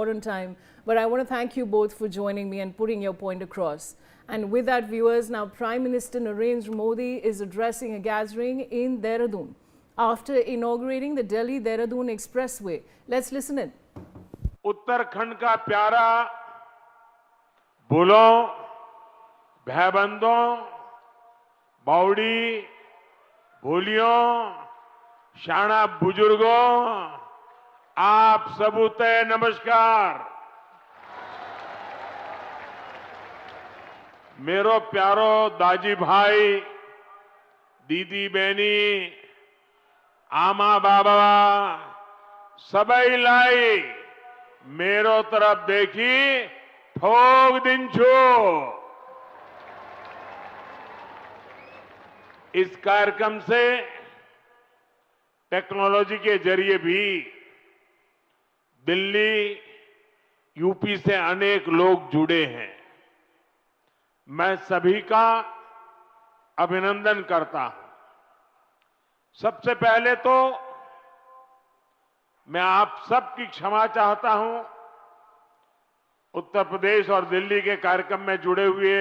short on time, but I want to thank you both for joining me and putting your point across. And with that, viewers, now Prime Minister Narendra Modi is addressing a gathering in Dehradun after inaugurating the Delhi-Dehradun Expressway. Let's listen in. Uttarakhand का प्यारा बुलों, भैबंदों, बावड़ी, भूलियों, शाना बुजुर्गों, आप सबूते नमस्कार। मेरो प्यारो दाजी भाई, दीदी बहनी, आमा बाबा, सबई लाई मेरो तरफ देखी ठोक दिन छो। इस कार्यक्रम से टेक्नोलॉजी के जरिए भी दिल्ली, यूपी से अनेक लोग जुड़े हैं। मैं सभी का अभिनंदन करता हूं। सबसे पहले तो मैं आप सबकी क्षमा चाहता हूं। उत्तर प्रदेश और दिल्ली के कार्यक्रम में जुड़े हुए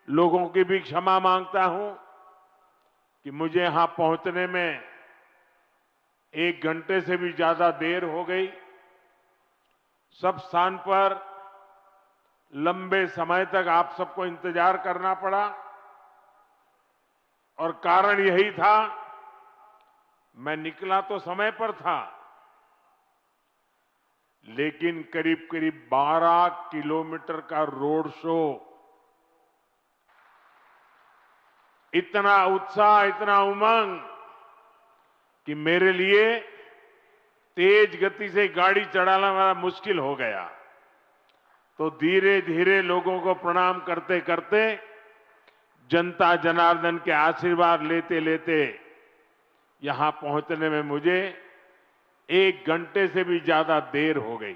लोगों की भी क्षमा मांगता हूं कि मुझे यहां पहुंचने में 1 घंटे से भी ज्यादा देर हो गई। सब स्थान पर लंबे समय तक आप सबको इंतजार करना पड़ा और कारण यही था, मैं निकला तो समय पर था, लेकिन करीब करीब 12 किलोमीटर का रोड शो, इतना उत्साह, इतना उमंग कि मेरे लिए तेज गति से गाड़ी चलाना बड़ा मुश्किल हो गया। तो धीरे धीरे लोगों को प्रणाम करते करते, जनता जनार्दन के आशीर्वाद लेते लेते यहां पहुंचने में मुझे 1 घंटे से भी ज्यादा देर हो गई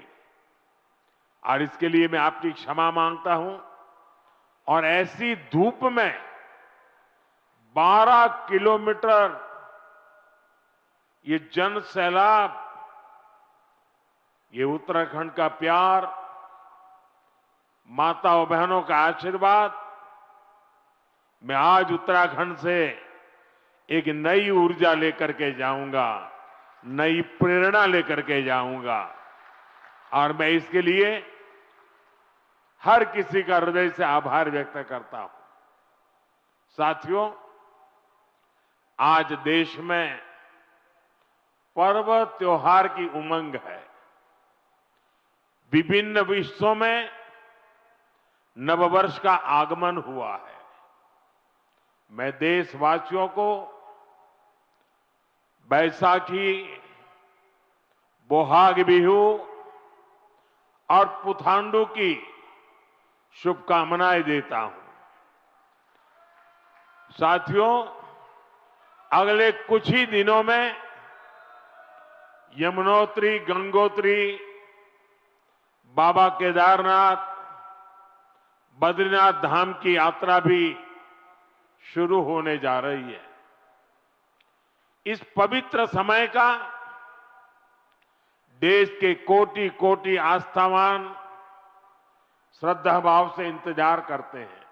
और इसके लिए मैं आपकी क्षमा मांगता हूं। और ऐसी धूप में 12 किलोमीटर ये जन सैलाब, ये उत्तराखंड का प्यार, माताओं बहनों का आशीर्वाद, मैं आज उत्तराखंड से एक नई ऊर्जा लेकर के जाऊंगा, नई प्रेरणा लेकर के जाऊंगा और मैं इसके लिए हर किसी का हृदय से आभार व्यक्त करता हूं। साथियों, आज देश में पर्व त्योहार की उमंग है। विभिन्न विश्वों में नववर्ष का आगमन हुआ है। मैं देशवासियों को बैसाखी, बोहाग बिहू और पुथांडू की शुभकामनाएं देता हूं। साथियों, अगले कुछ ही दिनों में यमुनोत्री, गंगोत्री, बाबा केदारनाथ, बद्रीनाथ धाम की यात्रा भी शुरू होने जा रही है। इस पवित्र समय का देश के कोटि कोटि आस्थावान श्रद्धा भाव से इंतजार करते हैं।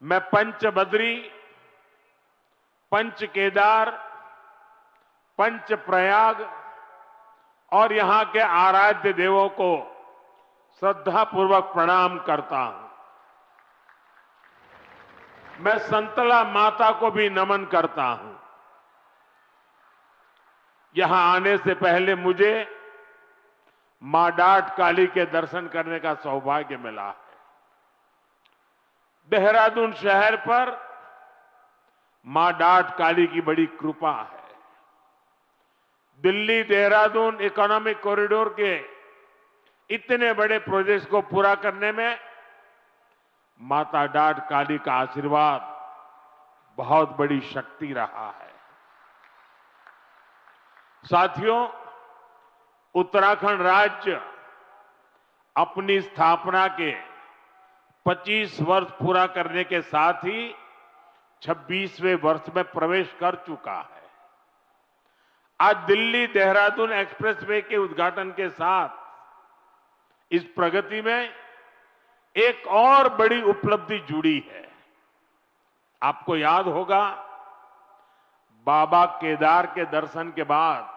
मैं पंच बद्री, पंच केदार, पंच प्रयाग और यहां के आराध्य देवों को श्रद्धापूर्वक प्रणाम करता हूं। मैं संतला माता को भी नमन करता हूं। यहां आने से पहले मुझे मां डाट काली के दर्शन करने का सौभाग्य मिला है। देहरादून शहर पर मां डाट काली की बड़ी कृपा है। दिल्ली देहरादून इकोनॉमिक कॉरिडोर के इतने बड़े प्रोजेक्ट को पूरा करने में माता डाट काली का आशीर्वाद बहुत बड़ी शक्ति रहा है। साथियों, उत्तराखंड राज्य अपनी स्थापना के 25 वर्ष पूरा करने के साथ ही 26वें वर्ष में प्रवेश कर चुका है। आज दिल्ली देहरादून एक्सप्रेसवे के उद्घाटन के साथ इस प्रगति में एक और बड़ी उपलब्धि जुड़ी है। आपको याद होगा, बाबा केदार के दर्शन के बाद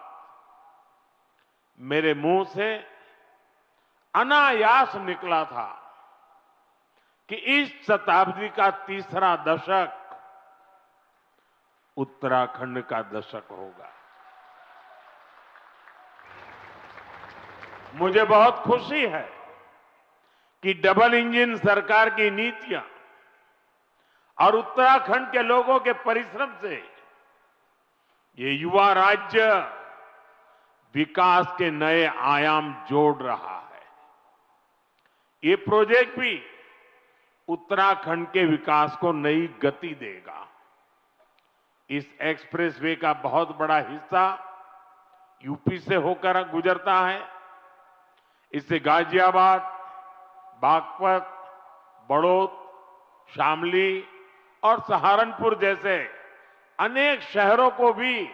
मेरे मुंह से अनायास निकला था कि इस शताब्दी का तीसरा दशक उत्तराखंड का दशक होगा। मुझे बहुत खुशी है कि डबल इंजन सरकार की नीतियां और उत्तराखंड के लोगों के परिश्रम से ये युवा राज्य विकास के नए आयाम जोड़ रहा है। ये प्रोजेक्ट भी उत्तराखंड के विकास को नई गति देगा। इस एक्सप्रेसवे का बहुत बड़ा हिस्सा यूपी से होकर गुजरता है। इससे गाजियाबाद, बागपत, बड़ौद, शामली और सहारनपुर जैसे अनेक शहरों को भी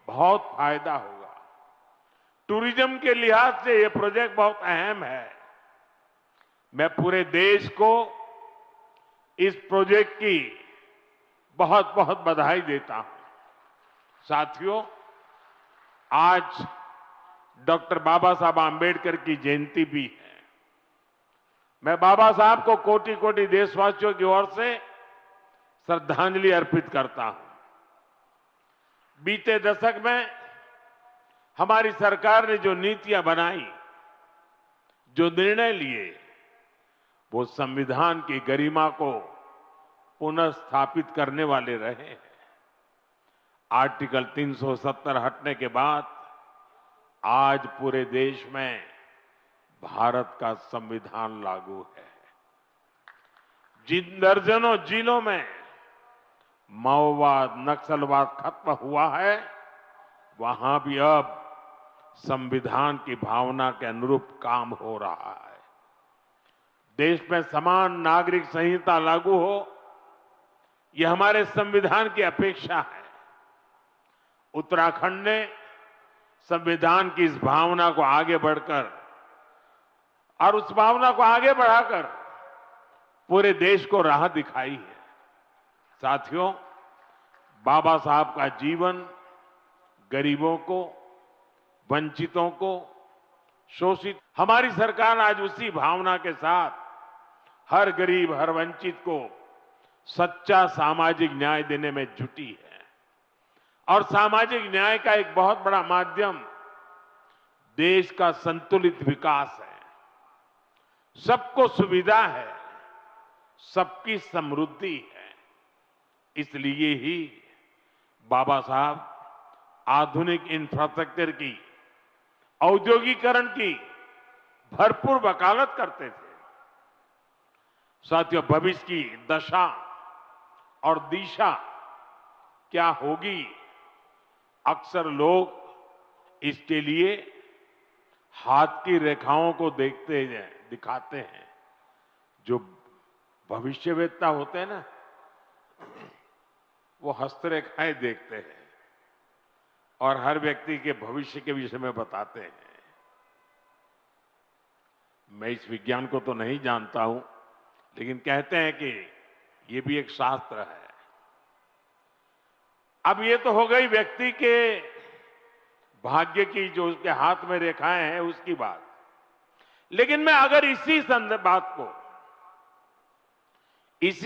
बहुत फायदा होगा। टूरिज्म के लिहाज से यह प्रोजेक्ट बहुत अहम है। मैं पूरे देश को इस प्रोजेक्ट की बहुत बहुत बधाई देता हूं। साथियों, आज डॉक्टर बाबा साहब आंबेडकर की जयंती भी है। मैं बाबा साहब को कोटि कोटि देशवासियों की ओर से श्रद्धांजलि अर्पित करता हूं। बीते दशक में हमारी सरकार ने जो नीतियां बनाई, जो निर्णय लिए, वो संविधान की गरिमा को पुनः स्थापित करने वाले रहे हैं। आर्टिकल 370 हटने के बाद आज पूरे देश में भारत का संविधान लागू है। जिन दर्जनों जिलों में माओवाद, नक्सलवाद खत्म हुआ है, वहां भी अब संविधान की भावना के अनुरूप काम हो रहा है। देश में समान नागरिक संहिता लागू हो, यह हमारे संविधान की अपेक्षा है। उत्तराखंड ने संविधान की इस भावना को आगे बढ़कर और उस भावना को आगे बढ़ाकर पूरे देश को राह दिखाई है। साथियों, बाबा साहब का जीवन गरीबों को, वंचितों को, शोषित, हमारी सरकार आज उसी भावना के साथ हर गरीब, हर वंचित को सच्चा सामाजिक न्याय देने में जुटी है। और सामाजिक न्याय का एक बहुत बड़ा माध्यम देश का संतुलित विकास है। सबको सुविधा है, सबकी समृद्धि है। इसलिए ही बाबा साहब आधुनिक इंफ्रास्ट्रक्चर की, औद्योगिकरण की भरपूर वकालत करते थे। साथियों, भविष्य की दशा और दिशा क्या होगी, अक्सर लोग इसके लिए हाथ की रेखाओं को दिखाते हैं। जो भविष्यवेत्ता होते हैं ना, वो हस्तरेखाएं देखते हैं और हर व्यक्ति के भविष्य के विषय में बताते हैं। मैं इस विज्ञान को तो नहीं जानता हूं, लेकिन कहते हैं कि ये भी एक शास्त्र है। अब ये तो हो गई व्यक्ति के भाग्य की, जो उसके हाथ में रेखाएं हैं, उसकी बात। लेकिन मैं अगर इसी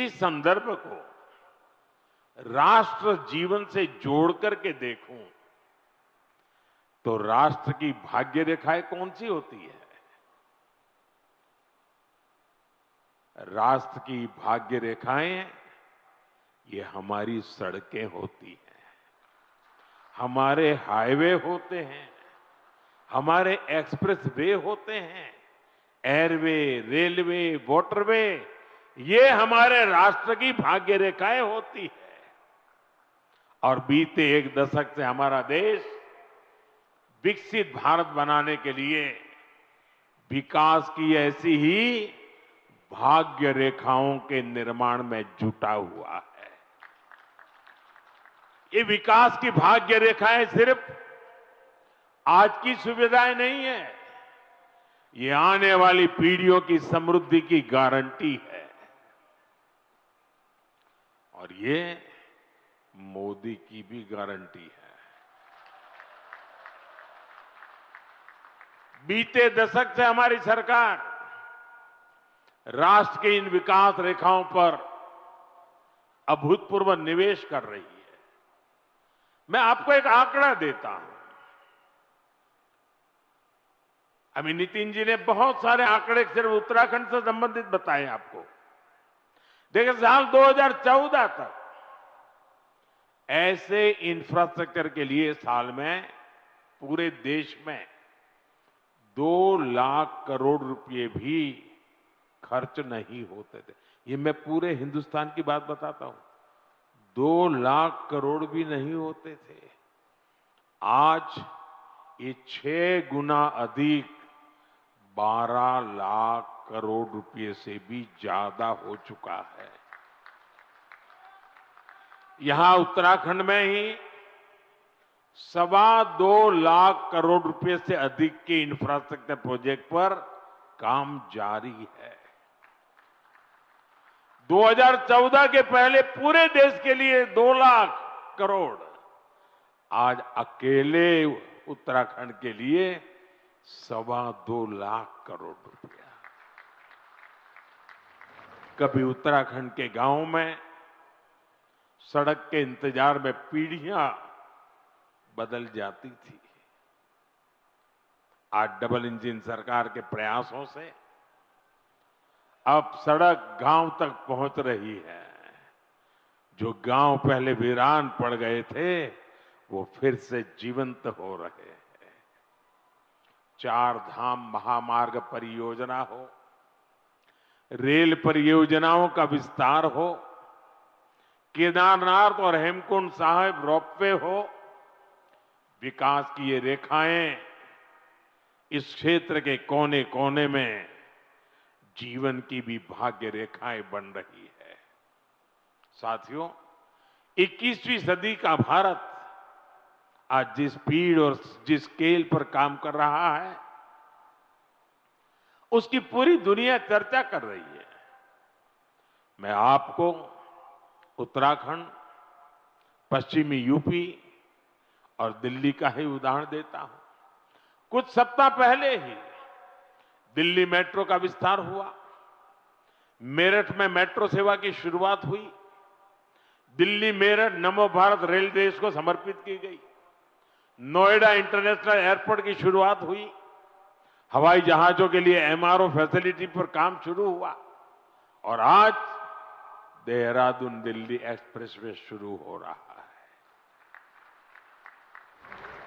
संदर्भ को राष्ट्र जीवन से जोड़ करके देखूं, तो राष्ट्र की भाग्य रेखाएं कौन सी होती है? राष्ट्र की भाग्य रेखाएं ये हमारी सड़कें होती हैं, हमारे हाईवे होते हैं, हमारे एक्सप्रेस वे होते हैं, एयरवे, रेलवे, वाटरवे, ये हमारे राष्ट्र की भाग्य रेखाएं होती है। और बीते एक दशक से हमारा देश विकसित भारत बनाने के लिए विकास की ऐसी ही भाग्य रेखाओं के निर्माण में जुटा हुआ है। ये विकास की भाग्य रेखाएं सिर्फ आज की सुविधाएं नहीं है, ये आने वाली पीढ़ियों की समृद्धि की गारंटी है और ये मोदी की भी गारंटी है। बीते दशक से हमारी सरकार राष्ट्र के इन विकास रेखाओं पर अभूतपूर्व निवेश कर रही है। मैं आपको एक आंकड़ा देता हूं। अभी नितिन जी ने बहुत सारे आंकड़े सिर्फ उत्तराखंड से संबंधित बताए आपको। देखिए, साल 2014 तक ऐसे इंफ्रास्ट्रक्चर के लिए साल में पूरे देश में 2 लाख करोड़ रुपए भी खर्च नहीं होते थे। ये मैं पूरे हिंदुस्तान की बात बताता हूं। 2 लाख करोड़ भी नहीं होते थे। आज ये 6 गुना अधिक 12 लाख करोड़ रुपए से भी ज्यादा हो चुका है। यहां उत्तराखंड में ही 2.25 लाख करोड़ रुपए से अधिक के इंफ्रास्ट्रक्चर प्रोजेक्ट पर काम जारी है। 2014 के पहले पूरे देश के लिए 2 लाख करोड़, आज अकेले उत्तराखंड के लिए 2.25 लाख करोड़ रुपया। कभी उत्तराखंड के गांव में सड़क के इंतजार में पीढ़ियां बदल जाती थी। आज डबल इंजन सरकार के प्रयासों से अब सड़क गांव तक पहुंच रही है। जो गांव पहले वीरान पड़ गए थे वो फिर से जीवंत हो रहे हैं। 4 धाम महामार्ग परियोजना हो, रेल परियोजनाओं का विस्तार हो, केदारनाथ और हेमकुंड साहिब रोपवे हो, विकास की ये रेखाएं इस क्षेत्र के कोने कोने में जीवन की भी भाग्य रेखाएं बन रही है। साथियों, 21वीं सदी का भारत आज जिस स्पीड और जिस स्केल पर काम कर रहा है उसकी पूरी दुनिया चर्चा कर रही है। मैं आपको उत्तराखंड, पश्चिमी यूपी और दिल्ली का ही उदाहरण देता हूं। कुछ सप्ताह पहले ही दिल्ली मेट्रो का विस्तार हुआ, मेरठ में मेट्रो सेवा की शुरुआत हुई, दिल्ली मेरठ नमो भारत रेल देश को समर्पित की गई, नोएडा इंटरनेशनल एयरपोर्ट की शुरुआत हुई, हवाई जहाजों के लिए एमआरओ फैसिलिटी पर काम शुरू हुआ और आज देहरादून दिल्ली एक्सप्रेसवे शुरू हो रहा है।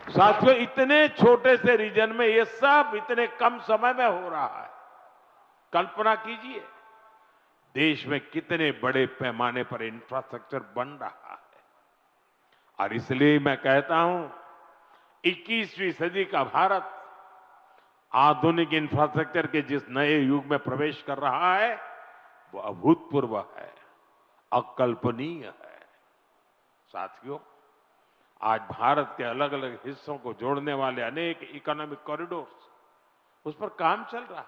साथियों, इतने छोटे से रीजन में ये सब इतने कम समय में हो रहा है। कल्पना कीजिए देश में कितने बड़े पैमाने पर इंफ्रास्ट्रक्चर बन रहा है। और इसलिए मैं कहता हूं 21वीं सदी का भारत आधुनिक इंफ्रास्ट्रक्चर के जिस नए युग में प्रवेश कर रहा है वो अभूतपूर्व है, अकल्पनीय है। साथियों, आज भारत के अलग अलग हिस्सों को जोड़ने वाले अनेक इकोनॉमिक कॉरिडोर्स उस पर काम चल रहा है।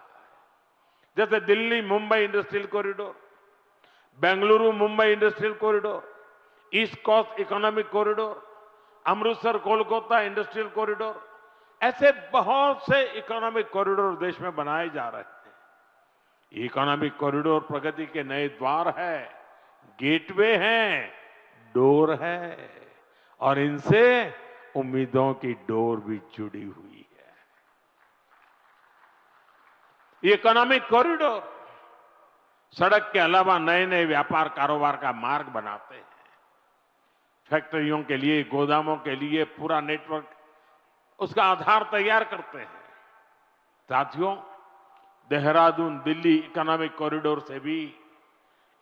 जैसे Delhi Mumbai industrial corridor, Bengaluru Mumbai industrial corridor, east coast economic corridor, Amritsar Kolkata industrial corridor, ऐसे बहुत से इकोनॉमिक कॉरिडोर देश में बनाए जा रहे हैं। इकोनॉमिक कॉरिडोर प्रगति के नए द्वार है, गेटवे हैं, डोर है और इनसे उम्मीदों की डोर भी जुड़ी हुई है। ये इकोनॉमिक कॉरिडोर सड़क के अलावा नए नए व्यापार कारोबार का मार्ग बनाते हैं। फैक्ट्रियों के लिए, गोदामों के लिए पूरा नेटवर्क, उसका आधार तैयार करते हैं। साथियों, देहरादून दिल्ली इकोनॉमिक कॉरिडोर से भी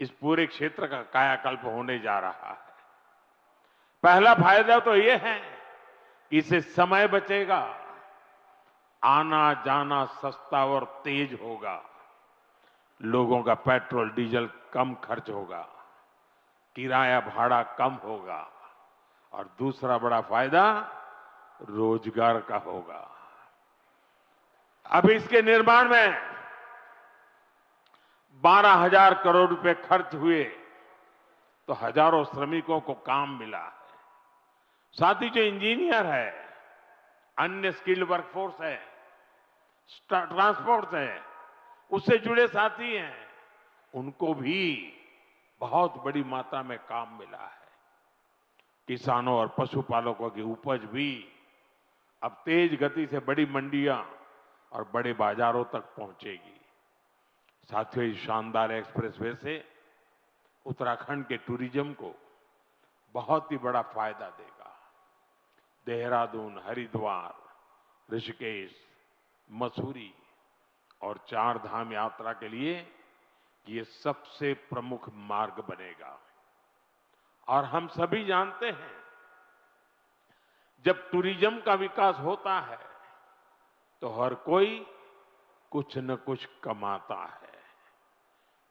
इस पूरे क्षेत्र का कायाकल्प होने जा रहा है। पहला फायदा तो यह है कि इससे समय बचेगा, आना जाना सस्ता और तेज होगा, लोगों का पेट्रोल डीजल कम खर्च होगा, किराया भाड़ा कम होगा और दूसरा बड़ा फायदा रोजगार का होगा। अब इसके निर्माण में 12,000 करोड़ रुपए खर्च हुए तो हजारों श्रमिकों को काम मिला है। साथ ही जो इंजीनियर है, अन्य स्किल्ड वर्कफोर्स है, ट्रांसपोर्ट है, उससे जुड़े साथी हैं, उनको भी बहुत बड़ी मात्रा में काम मिला है। किसानों और पशुपालकों की उपज भी अब तेज गति से बड़ी मंडियां और बड़े बाजारों तक पहुंचेगी। साथियों, इस शानदार एक्सप्रेसवे से उत्तराखंड के टूरिज्म को बहुत ही बड़ा फायदा देगा। देहरादून, हरिद्वार, ऋषिकेश, मसूरी और 4 धाम यात्रा के लिए ये सबसे प्रमुख मार्ग बनेगा। और हम सभी जानते हैं, जब टूरिज्म का विकास होता है तो हर कोई कुछ न कुछ कमाता है।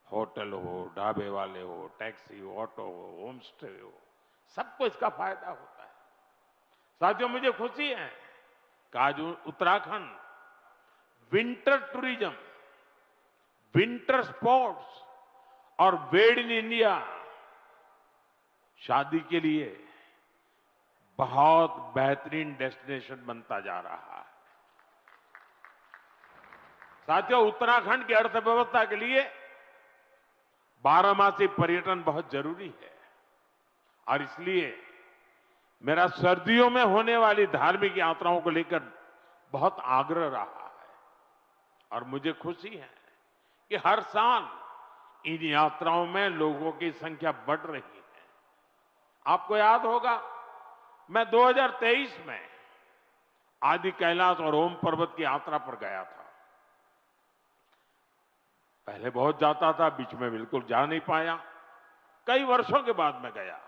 होटल हो, ढाबे वाले हो, टैक्सी हो, ऑटो हो, होम स्टे हो, सबको इसका फायदा होता है। साथियों, मुझे खुशी है कि आज Uttarakhand winter tourism, winter sports और मेड इन इंडिया शादी के लिए बहुत बेहतरीन डेस्टिनेशन बनता जा रहा है। साथियों, उत्तराखंड की अर्थव्यवस्था के लिए 12मासी पर्यटन बहुत जरूरी है और इसलिए मेरा सर्दियों में होने वाली धार्मिक यात्राओं को लेकर बहुत आग्रह रहा है। और मुझे खुशी है कि हर साल इन यात्राओं में लोगों की संख्या बढ़ रही है। आपको याद होगा, मैं 2023 में आदि कैलाश और ओम पर्वत की यात्रा पर गया था। पहले बहुत जाता था, बीच में बिल्कुल जा नहीं पाया। कई वर्षों के बाद मैं गया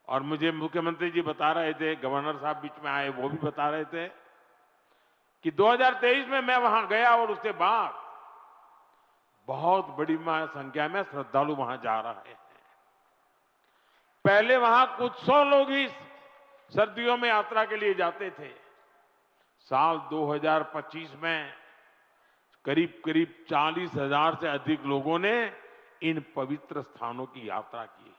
और मुझे मुख्यमंत्री जी बता रहे थे, गवर्नर साहब बीच में आए, वो भी बता रहे थे कि 2023 में मैं वहां गया और उसके बाद बहुत बड़ी संख्या में श्रद्धालु वहां जा रहे हैं। पहले वहां कुछ 100 लोग ही सर्दियों में यात्रा के लिए जाते थे। साल 2025 में करीब करीब 40,000 से अधिक लोगों ने इन पवित्र स्थानों की यात्रा की।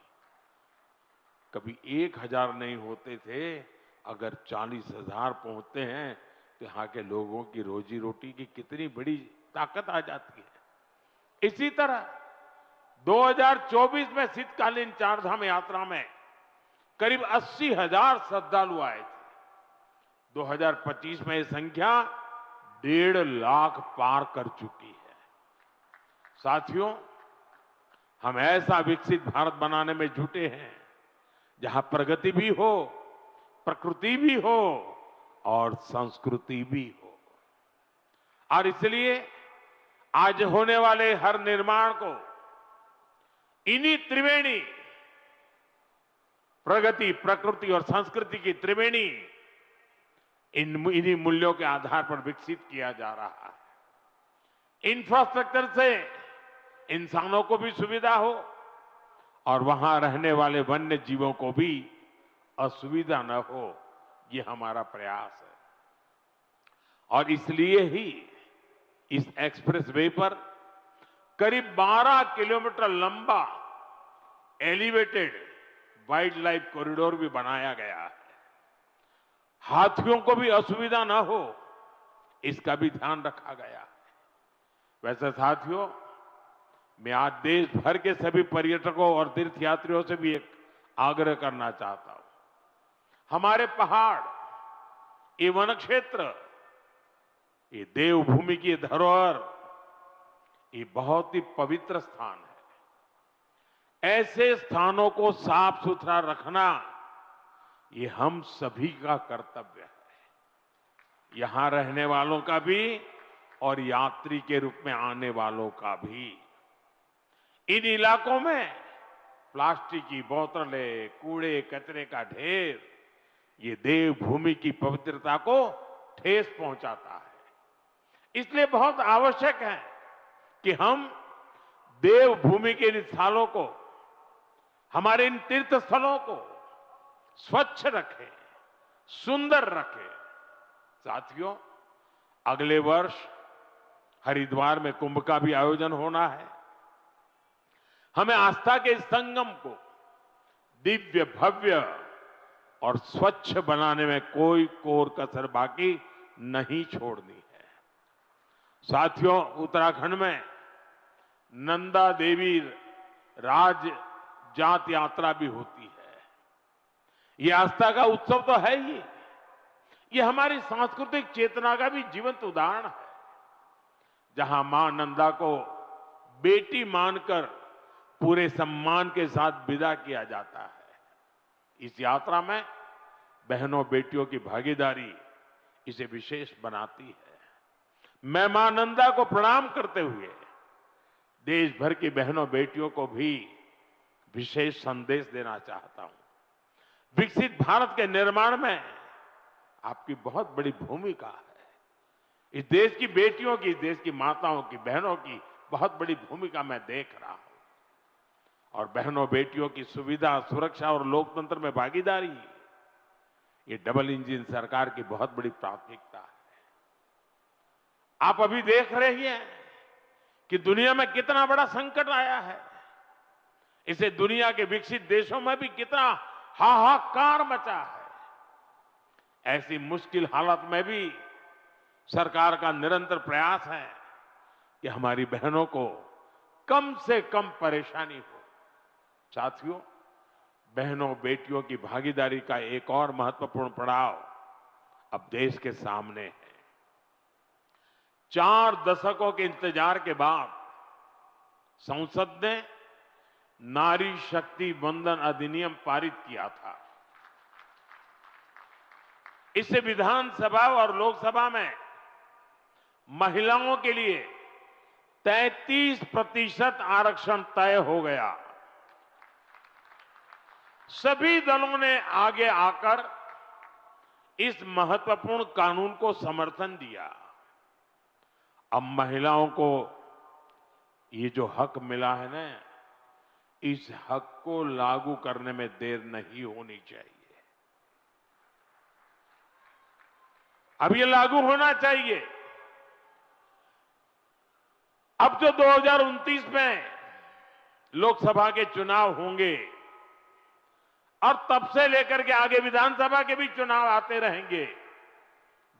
कभी 1,000 नहीं होते थे, अगर 40,000 पहुंचते हैं तो यहाँ के लोगों की रोजी रोटी की कितनी बड़ी ताकत आ जाती है। इसी तरह 2024 में शीतकालीन 4 धाम यात्रा में करीब 80,000 श्रद्धालु आए थे। 2025 में ये संख्या 1.5 लाख पार कर चुकी है। साथियों, हम ऐसा विकसित भारत बनाने में जुटे हैं जहां प्रगति भी हो, प्रकृति भी हो और संस्कृति भी हो। और इसलिए आज होने वाले हर निर्माण को इन्हीं त्रिवेणी, प्रगति, प्रकृति और संस्कृति की त्रिवेणी, इन्हीं मूल्यों के आधार पर विकसित किया जा रहा है। इंफ्रास्ट्रक्चर से इंसानों को भी सुविधा हो और वहां रहने वाले वन्य जीवों को भी असुविधा न हो, ये हमारा प्रयास है। और इसलिए ही इस एक्सप्रेसवे पर करीब 12 किलोमीटर लंबा एलिवेटेड वाइल्ड लाइफ कॉरिडोर भी बनाया गया है। हाथियों को भी असुविधा न हो, इसका भी ध्यान रखा गया है। वैसे साथियों, मैं आज देश भर के सभी पर्यटकों और तीर्थयात्रियों से भी एक आग्रह करना चाहता हूं। हमारे पहाड़, ये वन क्षेत्र, ये देवभूमि की धरोहर, ये बहुत ही पवित्र स्थान है। ऐसे स्थानों को साफ सुथरा रखना ये हम सभी का कर्तव्य है, यहां रहने वालों का भी और यात्री के रूप में आने वालों का भी। इन इलाकों में प्लास्टिक की बोतलें, कूड़े कचरे का ढेर, ये देवभूमि की पवित्रता को ठेस पहुंचाता है। इसलिए बहुत आवश्यक है कि हम देवभूमि के इन स्थलों को, हमारे इन तीर्थ स्थलों को स्वच्छ रखें, सुंदर रखें। साथियों, अगले वर्ष हरिद्वार में कुंभ का भी आयोजन होना है। हमें आस्था के इस संगम को दिव्य, भव्य और स्वच्छ बनाने में कोई कोर कसर बाकी नहीं छोड़नी है। साथियों, उत्तराखंड में नंदा देवी राज जात यात्रा भी होती है। ये आस्था का उत्सव तो है ही, ये हमारी सांस्कृतिक चेतना का भी जीवंत उदाहरण है, जहां मां नंदा को बेटी मानकर पूरे सम्मान के साथ विदा किया जाता है। इस यात्रा में बहनों बेटियों की भागीदारी इसे विशेष बनाती है। मैं मां नंदा को प्रणाम करते हुए देश भर की बहनों बेटियों को भी विशेष संदेश देना चाहता हूं। विकसित भारत के निर्माण में आपकी बहुत बड़ी भूमिका है। इस देश की बेटियों की, इस देश की माताओं की, बहनों की बहुत बड़ी भूमिका मैं देख रहा हूं। और बहनों बेटियों की सुविधा, सुरक्षा और लोकतंत्र में भागीदारी, ये डबल इंजन सरकार की बहुत बड़ी प्राथमिकता है। आप अभी देख रहे हैं कि दुनिया में कितना बड़ा संकट आया है। इसे दुनिया के विकसित देशों में भी कितना हाहाकार मचा है। ऐसी मुश्किल हालत में भी सरकार का निरंतर प्रयास है कि हमारी बहनों को कम से कम परेशानी हो। साथियों, बहनों बेटियों की भागीदारी का एक और महत्वपूर्ण पड़ाव अब देश के सामने है। 4 दशकों के इंतजार के बाद संसद ने नारी शक्ति वंदन अधिनियम पारित किया था। इससे विधानसभा और लोकसभा में महिलाओं के लिए 33% आरक्षण तय हो गया। सभी दलों ने आगे आकर इस महत्वपूर्ण कानून को समर्थन दिया। अब महिलाओं को ये जो हक मिला है ना, इस हक को लागू करने में देर नहीं होनी चाहिए। अब ये लागू होना चाहिए। अब जो 2029 में लोकसभा के चुनाव होंगे और तब से लेकर के आगे विधानसभा के भी चुनाव आते रहेंगे,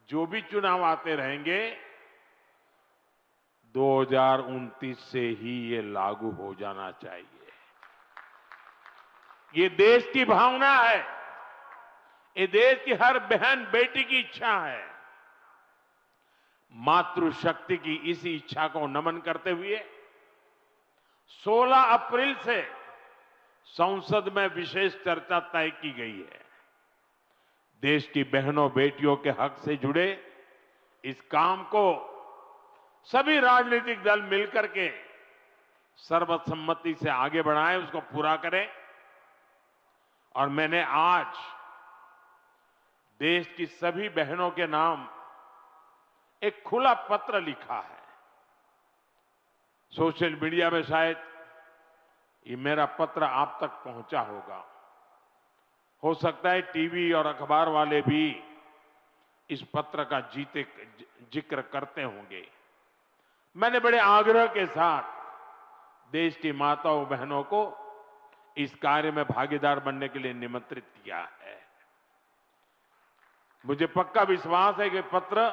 जो भी चुनाव आते रहेंगे, 2029 से ही ये लागू हो जाना चाहिए। ये देश की भावना है, ये देश की हर बहन बेटी की इच्छा है। मातृशक्ति की इसी इच्छा को नमन करते हुए 16 अप्रैल से संसद में विशेष चर्चा तय की गई है। देश की बहनों बेटियों के हक से जुड़े इस काम को सभी राजनीतिक दल मिलकर के सर्वसम्मति से आगे बढ़ाएं, उसको पूरा करें। और मैंने आज देश की सभी बहनों के नाम एक खुला पत्र लिखा है। सोशल मीडिया में शायद ये मेरा पत्र आप तक पहुंचा होगा। हो सकता है टीवी और अखबार वाले भी इस पत्र का जिक्र करते होंगे। मैंने बड़े आग्रह के साथ देश की माताओं बहनों को इस कार्य में भागीदार बनने के लिए निमंत्रित किया है। मुझे पक्का विश्वास है कि पत्र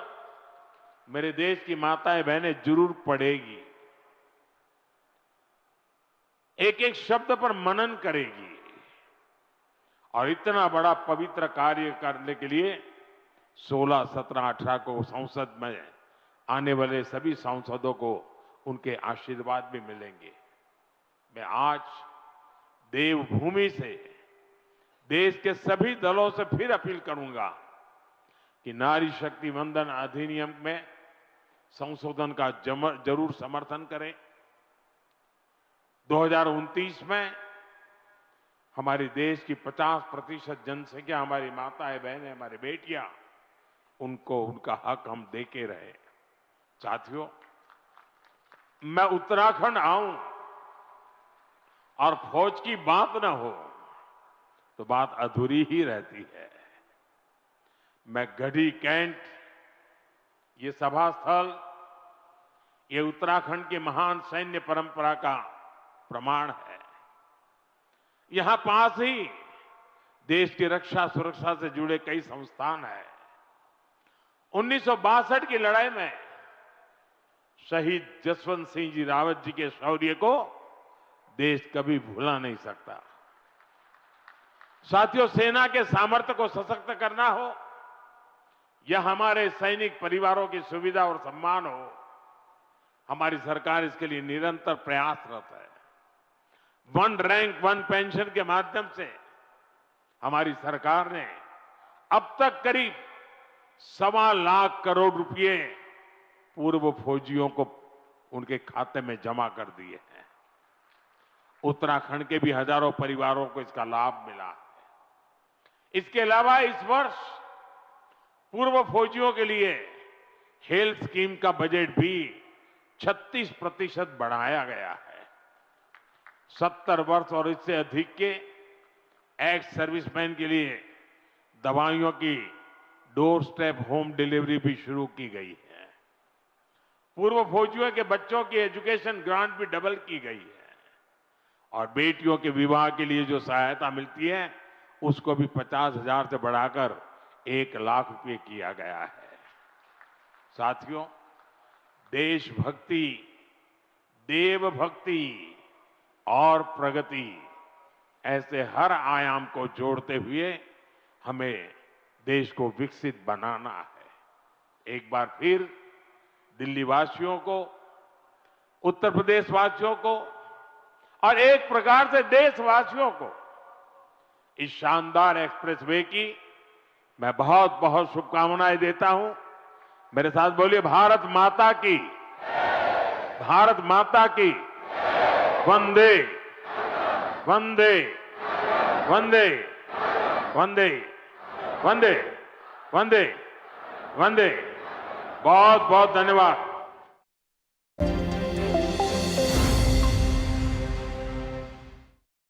मेरे देश की माताएं बहनें जरूर पढ़ेगी, एक एक शब्द पर मनन करेगी और इतना बड़ा पवित्र कार्य करने के लिए 16, 17, 18 को संसद में आने वाले सभी सांसदों को उनके आशीर्वाद भी मिलेंगे। मैं आज देवभूमि से देश के सभी दलों से फिर अपील करूंगा कि नारी शक्ति वंदन अधिनियम में संशोधन का जरूर समर्थन करें। 2029 में हमारे देश की 50% जनसंख्या हमारी माताएं बहनें, हमारी बेटियां, उनको उनका हक हम देके रहे। साथियों, मैं उत्तराखंड आऊं और फौज की बात ना हो तो बात अधूरी ही रहती है। मैं गढ़ी कैंट ये सभा स्थल, ये उत्तराखंड की महान सैन्य परंपरा का प्रमाण है। यहां पास ही देश की रक्षा सुरक्षा से जुड़े कई संस्थान हैं। 1962 की लड़ाई में शहीद जसवंत सिंह जी रावत जी के शौर्य को देश कभी भुला नहीं सकता। साथियों, सेना के सामर्थ्य को सशक्त करना हो या हमारे सैनिक परिवारों की सुविधा और सम्मान हो, हमारी सरकार इसके लिए निरंतर प्रयासरत है। वन रैंक वन पेंशन के माध्यम से हमारी सरकार ने अब तक करीब 1.25 लाख करोड़ रुपए पूर्व फौजियों को उनके खाते में जमा कर दिए हैं। उत्तराखंड के भी हजारों परिवारों को इसका लाभ मिला है। इसके अलावा इस वर्ष पूर्व फौजियों के लिए हेल्थ स्कीम का बजट भी 36% बढ़ाया गया है। 70 वर्ष और इससे अधिक के एक्स सर्विसमैन के लिए दवाइयों की डोर स्टेप होम डिलीवरी भी शुरू की गई है। पूर्व फौजियों के बच्चों की एजुकेशन ग्रांट भी डबल की गई है और बेटियों के विवाह के लिए जो सहायता मिलती है उसको भी 50,000 से बढ़ाकर 1 लाख रुपए किया गया है। साथियों, देशभक्ति, देवभक्ति और प्रगति, ऐसे हर आयाम को जोड़ते हुए हमें देश को विकसित बनाना है। एक बार फिर दिल्ली वासियों को, उत्तर प्रदेश वासियों को और एक प्रकार से देशवासियों को इस शानदार एक्सप्रेसवे की मैं बहुत बहुत शुभकामनाएं देता हूं। मेरे साथ बोलिए, भारत माता की, भारत माता की, वंदे वंदे वंदे वंदे वंदे वंदे वंदे। बहुत बहुत धन्यवाद।